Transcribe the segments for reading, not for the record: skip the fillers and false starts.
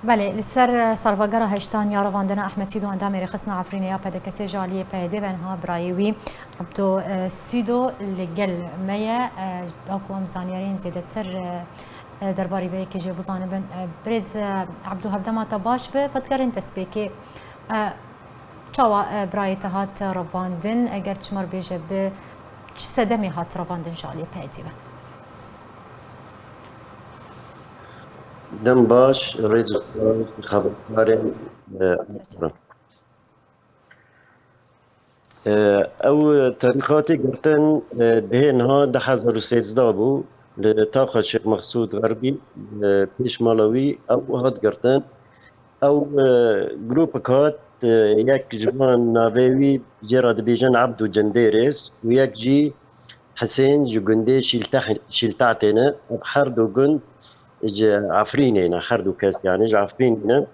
بله لسر سالفاگرا هشتان یا رواندنا احمد سیدو اندام رخصنا عفرینیا پدکسی جالی پیده بنها برایوی عبدو سیدو لگل میا داکو امزانیارین زیده تر درباری به که جه بزانه بن برز عبدو هفدما تباش به فتکرین تسبیکی چاوا برای تهات رواندن اگر چمر بیجه به چه سدمی هات رواندن جالی پیده بن دم باش رئیس خبرنگار او تاریخاتی گرتن دهنها 2013 بو لطاقة الشيخ مقصود غربي پیش مالوی او هات گرتن او جروب كات يك جوان ناويوي جرى دبيجان عبدو جنديرس ويك جي حسين جوجندي شيلتعتنا بحردو جند عفرينينا حردو كاس يعني عفرينينا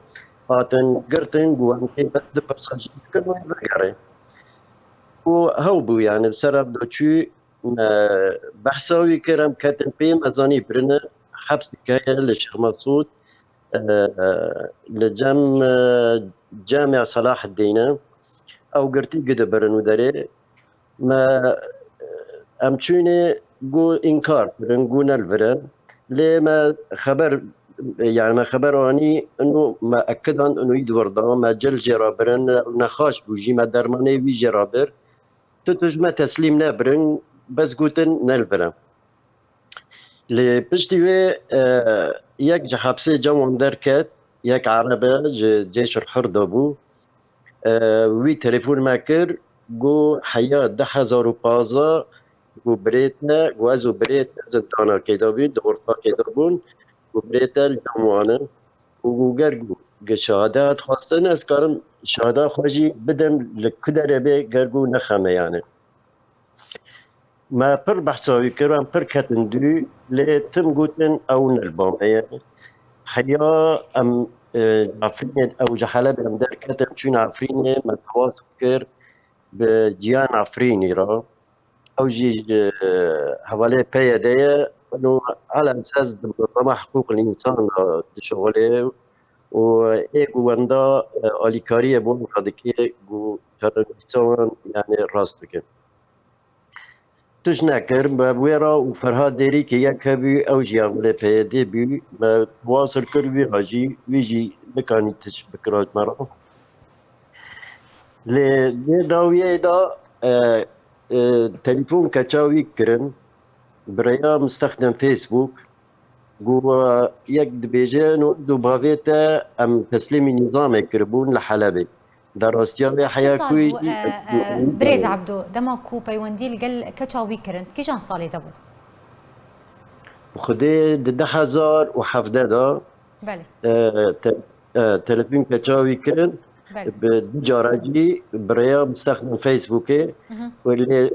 هاتن قرتن جوان كي بس بس كل ما يذكره وهوبو يعني بسبب دوتشي بحثاوي كرم كاتن بيم أزاني برنا حبس كايا للشيخ مقصود لجم جامع صلاح الدين او قرتي قد برنو داري ما امچوني قو انكار برنقو نلفرن لما خبر يعني ما خبر اني انه ما اكد عن انه يدور ما جل جرابرن نخاش بوجي ما درماني بي جرابر تتجمع تسليم نابرن بس قوتن نلفرن لبشتي يك جحبسي جوان دركت يك عربة جيش الحر دابو وی تلفون مکر گو حیات 10,015 گو بریتنا گو ازو بریت زندانا که دابون دورتا که دابون گو بریتا لجمعانه و گو گرگو شهادت خواستن از کارم شهادت خواهی بدم لکدر به گرگو نخمه يعني ما پر بحثاوي كرام پر كتن دو لتم قوتن او نلبام يعني حيا ام عفرين او جحاله بهم در كتن شون عفرين ما تواصل كر بجيان عفريني را او جي حوالي بيدايا انه على اساس منظمه حقوق الانسان شغله وايجو وندا اليكاريه بون قدكي جو ترنسون يعني راستك تجنكر بويرا وفرهاد ديري كي يكبي او جيام لبيدي بي ما تواصل كر راجي ويجي لكاني تشبك راج مرة لداوية دا تليفون كتشاوي كرن بريا مستخدم فيسبوك جوا يك دبيجان ودو بافيتا ام تسليم نظام كربون لحلبي دراستيا حياة كوي بريز عبدو دماكو بيوندي لقل كتشاوي كرنت كيجان صالي دبو وخدي 10,017 بله تلفون كتشاوي كرن بجارجي بريا مستخدم فيسبوكي واللي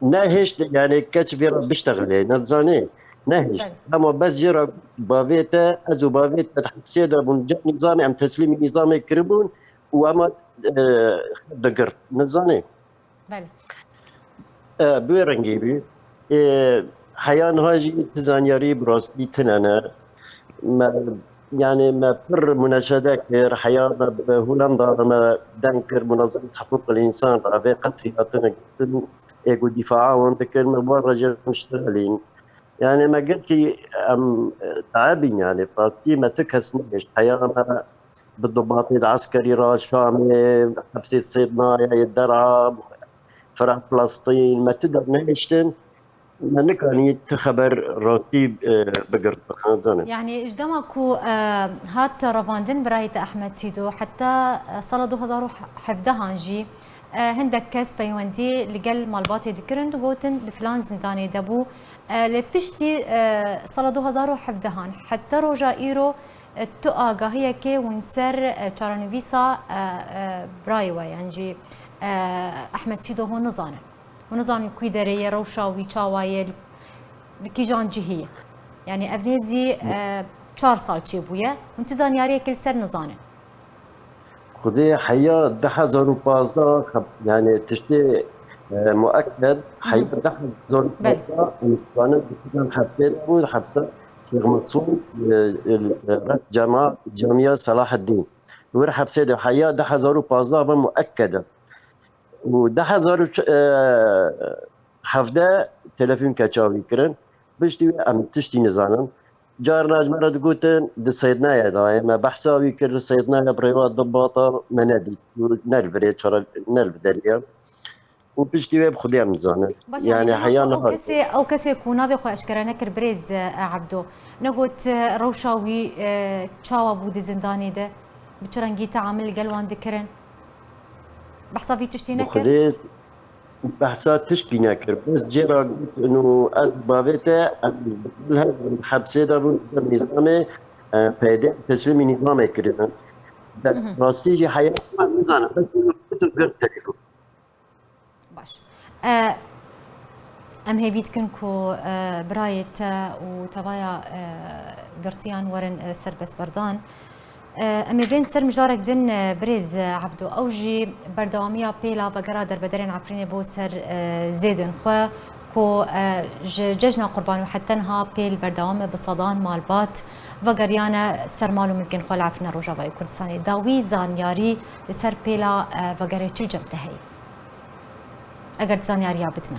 ناهش يعني كتبير بيشتغل نظاني ناهش اما بس جرى بافيتا ازو بافيتا تحسيدا من نظامي عم تسليم نظامي كربون واما دقرت نظاني بله بويرنجيبي حيان هاجي تزانياري براستي تنانا ما يعني ما بر مناشدة كر حيانا بهولندا ما دنكر منظمة حقوق الإنسان رابع قصياتنا قلت إيجو دفاع وانتكر مبرجة مشتغلين يعني ما قلت أم تعبين يعني براستي ما تكسنيش حيانا بالضباط العسكري را شامي حبسة صيدنايا يدرع فرع فلسطين ما تقدر نعيشتن ما نكاني تخبر راتب بقرطان يعني اجدماكو هات رافاندن برايت احمد سيدو حتى صلا 2000 حفظها نجي هندك كاس بيوندي لقل مالباتي ذكرن قوتن لفلان زنداني دبو لبشتي صلا 2000 حفظها حتى روجا ايرو تو آگاهی که ونسر چارنویسا برایوا يعني احمد سيدو هو نزانه ونزان كوي دريه روشاوي چاوايل كيجان جهيه يعني ابنيزي 4 سال چي بويا وانت زانياري كل سر نزانه خدي حيا 2015 يعني تشتي مؤكد حيا 2015 انسان حبسه بود حبسه شيخ مقصود جامعة صلاح الدين ورحب سيدة حياة ده 2015 مؤكدة و 2017 تلفون كتشاوي كرن بشتي ام تشتي نزانم جارنا جمرة قوتن دي صيدنايا دا ما بحساوي كر صيدنايا بريوات ضباطة منادي نلفريت شرا نلفدريا وبشتي بخدي ام نزانم باش يعني يعني حياة او نهار كسي او كسي كونا بخو اشكرا نكر بريز عبدو نقول روشاوي تشاوا بود زنداني ده بچرنگی تعامل قلوان دكرن بحسا في تشتي نكر بخدي بحثات تشكي ناكر بس جيرا قلت انه بافيتا هذا الحبسه ده بالنظام بيدي تسليم نظام كرنا راستيجي حياه نظام بس كنت غير تليفون باش ام هيفيت كنكو برايت وتبايا قرتيان ورن سربس بردان امي بين سر مجارك دن بريز عبدو اوجي بردواميا بيلا بقرا در بدرين عفريني بو سر زيدن خو كو ججنا قربان وحتى نها بيل بردوامي بصدان مالبات وقريانا سر مالو ممكن خو العفرين روجاوي كردستاني داوي زانياري سر بيلا وقري تشل جبته هي اگر زانياريا بتمه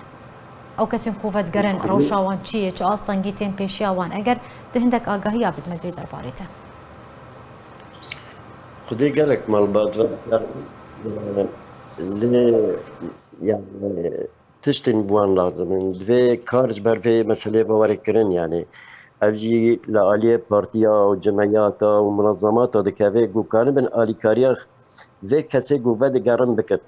او كسين كوفت قرن روشا وان چیه چه اصلا گیتین پیشیا وان اگر دهندك آگاهی بتمه بي دربارته خدي قالك مال بعض اللي يعني تشتن بوان لازم في كارج بر في مسألة بوركرن يعني أجي لآلية بارتيا وجمعيات ومنظمات دكافي جو كان من آلي كاريخ في كسي جو فد قرن بكت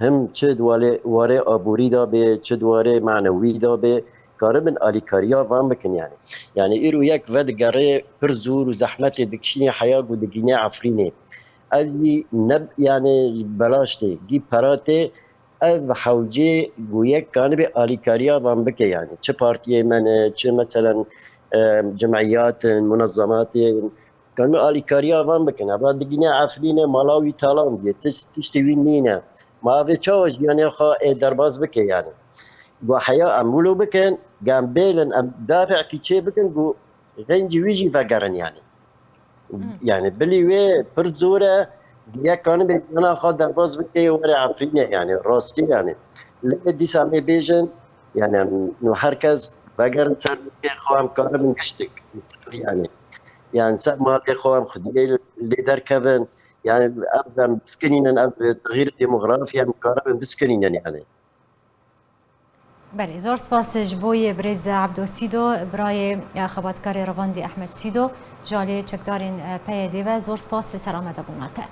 هم چه واره آبوری دا به چه واره معنوی دا به کار من آلی کاریا وام بکن يعني ایرو یک ود گره پر زور و زحمت بکشینی حیا گو دگینه عفرینه اوی نب يعني بلاشتي جي براتي او حوجي گو یک کان به آلی کاریا وام بکن يعني چه پارتیه من چه مثلا جمعيات منظمات كان آلی کاریا وام بکن ابا دگینه عفرینه مالاوی تالان دیه تشتوی نینه ما في تشوج يعني خا درباز بك يعني وحياة عملوا بكن قام بيلن ام دافع كي بكن جو غنجي ويجي فقرن يعني بلي وي برزوره يا كان بي انا خا درباز بك ورا عفرين يعني راستي يعني اللي دي سامي بيجن يعني انه حركز فقرن سر خوام كان من قشتك يعني سب ما خوام خدي اللي در كفن يعني ابدا بسكنين اب تغيير الديموغرافيا مقارنه بسكنين يعني بله زور سپاس جبوی برز عبدو سیدو برای خبرگزاری رواندی احمد سیدو جالی چکدارین پیاده و زور سپاس سلامت بوناته